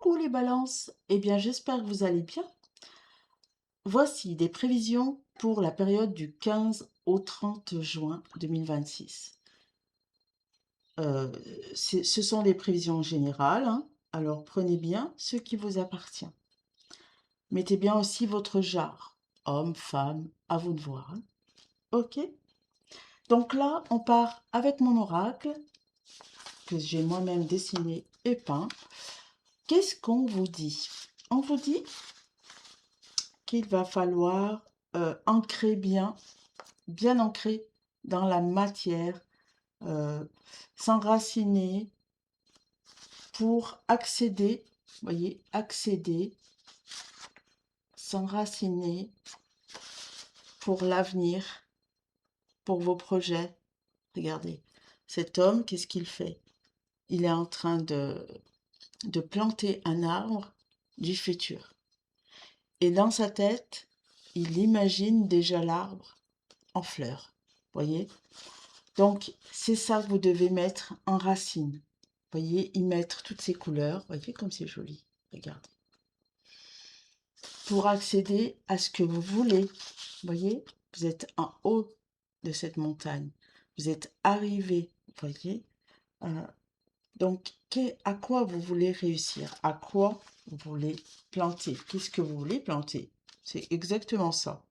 Coucou les balances, eh bien j'espère que vous allez bien. Voici des prévisions pour la période du 15 au 30 juin 2026. Euh, Ce sont des prévisions générales, hein, alors prenez bien ce qui vous appartient. Mettez bien aussi votre genre, homme, femme, à vous de voir, hein. Ok? Donc là, on part avec mon oracle, que j'ai moi-même dessiné et peint. Qu'est-ce qu'on vous dit? On vous dit qu'il va falloir ancrer bien ancré dans la matière, euh, s'enraciner pour accéder, voyez, accéder, s'enraciner pour l'avenir, pour vos projets. Regardez, cet homme, qu'est-ce qu'il fait? Il est en train de planter un arbre du futur. Et dans sa tête, il imagine déjà l'arbre en fleurs. Voyez? Donc, c'est ça que vous devez mettre en racine. Voyez, y mettre toutes ces couleurs. Voyez comme c'est joli. Regardez. Pour accéder à ce que vous voulez. Voyez, vous êtes en haut de cette montagne. Vous êtes arrivé. Voyez. Euh, donc, à quoi vous voulez réussir? À quoi vous voulez planter? Qu'est-ce que vous voulez planter? C'est exactement ça.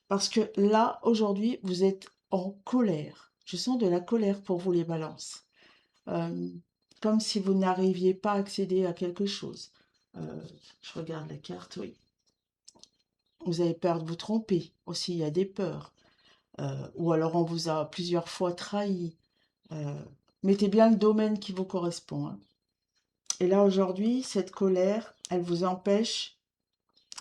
Parce que là, aujourd'hui, vous êtes en colère. Je sens de la colère pour vous, les balances. Euh, Comme si vous n'arriviez pas à accéder à quelque chose. Euh, je regarde la carte, oui. Vous avez peur de vous tromper. Aussi, il y a des peurs. Ou alors, on vous a plusieurs fois trahi. Euh, Mettez bien le domaine qui vous correspond, hein. Et là, aujourd'hui, cette colère, elle vous empêche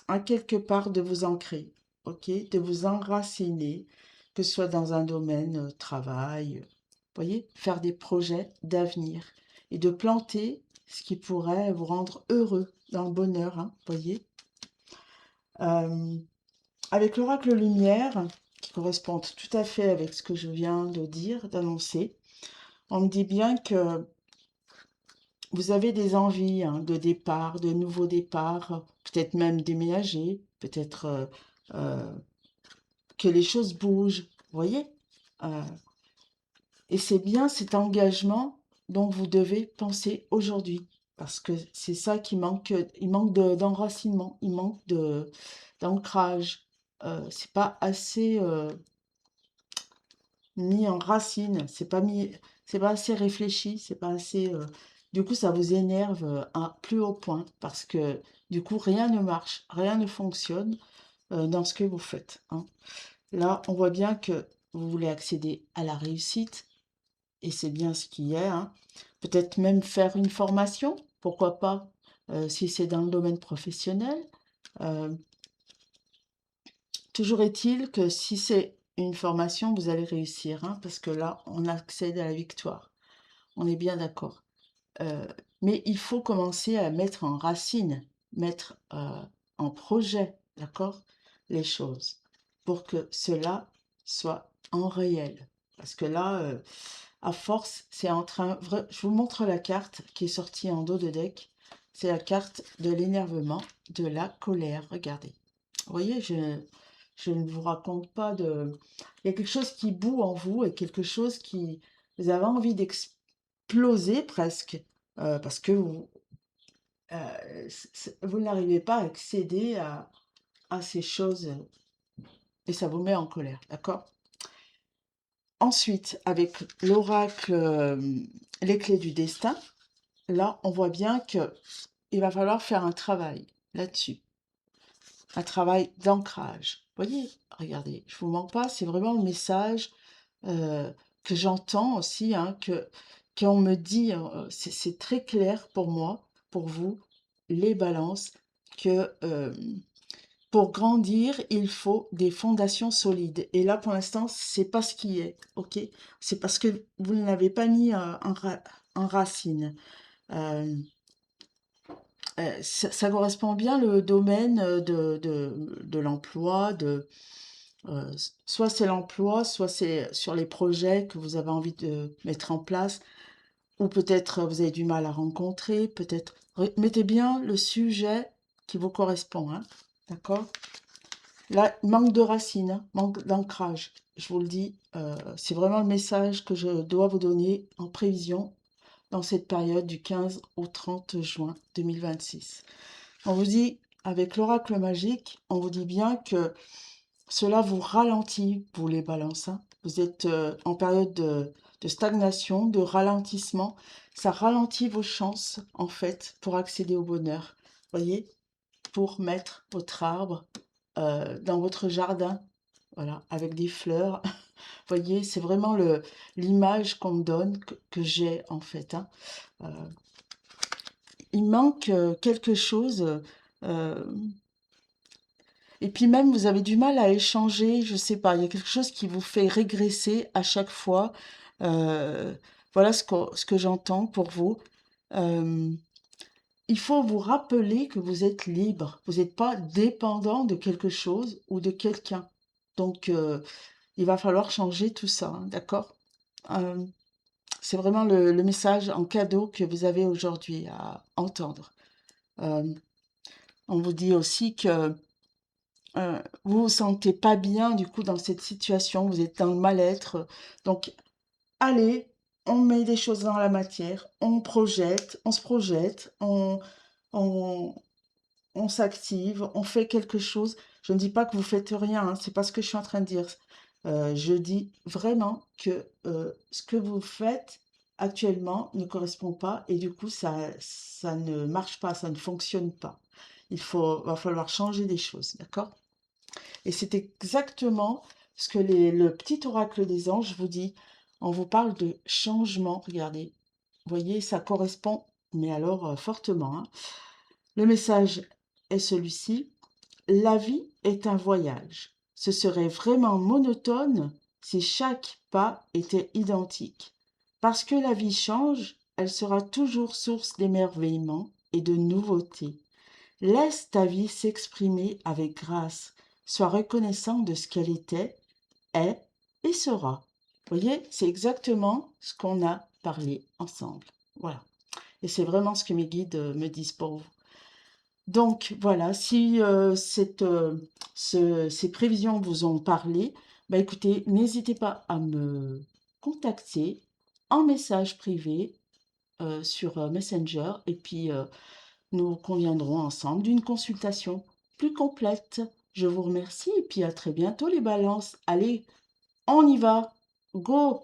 à quelque part de vous ancrer, ok, de vous enraciner, que ce soit dans un domaine travail, voyez, faire des projets d'avenir et de planter ce qui pourrait vous rendre heureux dans le bonheur, hein, voyez. Euh, Avec l'oracle lumière, qui correspond tout à fait avec ce que je viens de dire, d'annoncer, on me dit bien que vous avez des envies, hein, de départ, de nouveaux départs, peut-être même déménager, peut-être euh, que les choses bougent, vous voyez? Euh, et c'est bien cet engagement dont vous devez penser aujourd'hui, parce que c'est ça qui manque, il manque d'enracinement, il manque d'ancrage. C'est pas assez mis en racine, c'est pas assez réfléchi, c'est pas assez. Du coup, ça vous énerve à plus haut point, parce que du coup, rien ne marche, rien ne fonctionne dans ce que vous faites, hein. Là, on voit bien que vous voulez accéder à la réussite, et c'est bien ce qui est, hein. Peut-être même faire une formation, pourquoi pas, si c'est dans le domaine professionnel. Euh, Toujours est-il que si c'est une formation, vous allez réussir, hein, parce que là, on accède à la victoire. On est bien d'accord. Euh, mais il faut commencer à mettre en racine, mettre en projet, d'accord, les choses, pour que cela soit en réel. Parce que là, à force, c'est en train. Je vous montre la carte qui est sortie en dos de deck. C'est la carte de l'énervement, de la colère. Regardez. Vous voyez, je ne vous raconte pas de. Il y a quelque chose qui bout en vous et quelque chose qui. Vous avez envie d'exploser presque parce que vous n'arrivez pas à accéder à ces choses et ça vous met en colère, d'accord? Ensuite, avec l'oracle, les clés du destin, là, on voit bien que il va falloir faire un travail là-dessus, un travail d'ancrage. Vous voyez, regardez, je vous mens pas, c'est vraiment le message euh, que j'entends aussi, hein, que qu'on me dit, c'est très clair pour moi, pour vous, les balances, que pour grandir, il faut des fondations solides. Et là, pour l'instant, c'est pas ce qui est, ok? C'est parce que vous ne l'avez pas mis en racine. Euh, Ça correspond bien le domaine de l'emploi, euh, soit c'est l'emploi, soit c'est sur les projets que vous avez envie de mettre en place. ou peut-être vous avez du mal à rencontrer, peut-être... Mettez bien le sujet qui vous correspond, hein, d'accord? Là, manque de racines, hein, manque d'ancrage. Je vous le dis, c'est vraiment le message que je dois vous donner en prévision dans cette période du 15 au 30 juin 2026. On vous dit, avec l'oracle magique, on vous dit bien que cela vous ralentit, vous les balances, hein. Vous êtes en période de stagnation, de ralentissement. Ça ralentit vos chances, en fait, pour accéder au bonheur. Voyez, pour mettre votre arbre dans votre jardin, voilà, avec des fleurs. Voyez, c'est vraiment l'image qu'on me donne, que j'ai, en fait, hein. Euh, il manque quelque chose. euh, et puis même, vous avez du mal à échanger, je sais pas, il y a quelque chose qui vous fait régresser à chaque fois. Euh, voilà ce que j'entends pour vous. Euh, il faut vous rappeler que vous êtes libre. Vous n'êtes pas dépendant de quelque chose ou de quelqu'un. Donc, il va falloir changer tout ça, hein, d'accord? Euh, c'est vraiment le message en cadeau que vous avez aujourd'hui à entendre. Euh, on vous dit aussi que vous vous sentez pas bien du coup dans cette situation, vous êtes dans le mal-être. Donc, allez, on met des choses dans la matière, on se projette, on, on s'active, on fait quelque chose. Je ne dis pas que vous faites rien, hein, c'est pas ce que je suis en train de dire. Je dis vraiment que ce que vous faites actuellement ne correspond pas et du coup ça ne marche pas, ça ne fonctionne pas. Va falloir changer des choses, d'accord? Et c'est exactement ce que le petit oracle des anges vous dit. On vous parle de changement, regardez. Vous voyez, ça correspond, mais alors fortement, hein. Le message est celui-ci. La vie est un voyage. Ce serait vraiment monotone si chaque pas était identique. Parce que la vie change, elle sera toujours source d'émerveillement et de nouveautés. Laisse ta vie s'exprimer avec grâce. Sois reconnaissant de ce qu'elle était, est et sera. Vous voyez, c'est exactement ce qu'on a parlé ensemble. Voilà. Et c'est vraiment ce que mes guides me disent pour vous. Donc voilà, si ces prévisions vous ont parlé, bah écoutez, n'hésitez pas à me contacter en message privé sur Messenger et puis nous conviendrons ensemble d'une consultation plus complète. Je vous remercie et puis à très bientôt les balances. Allez, on y va. Go!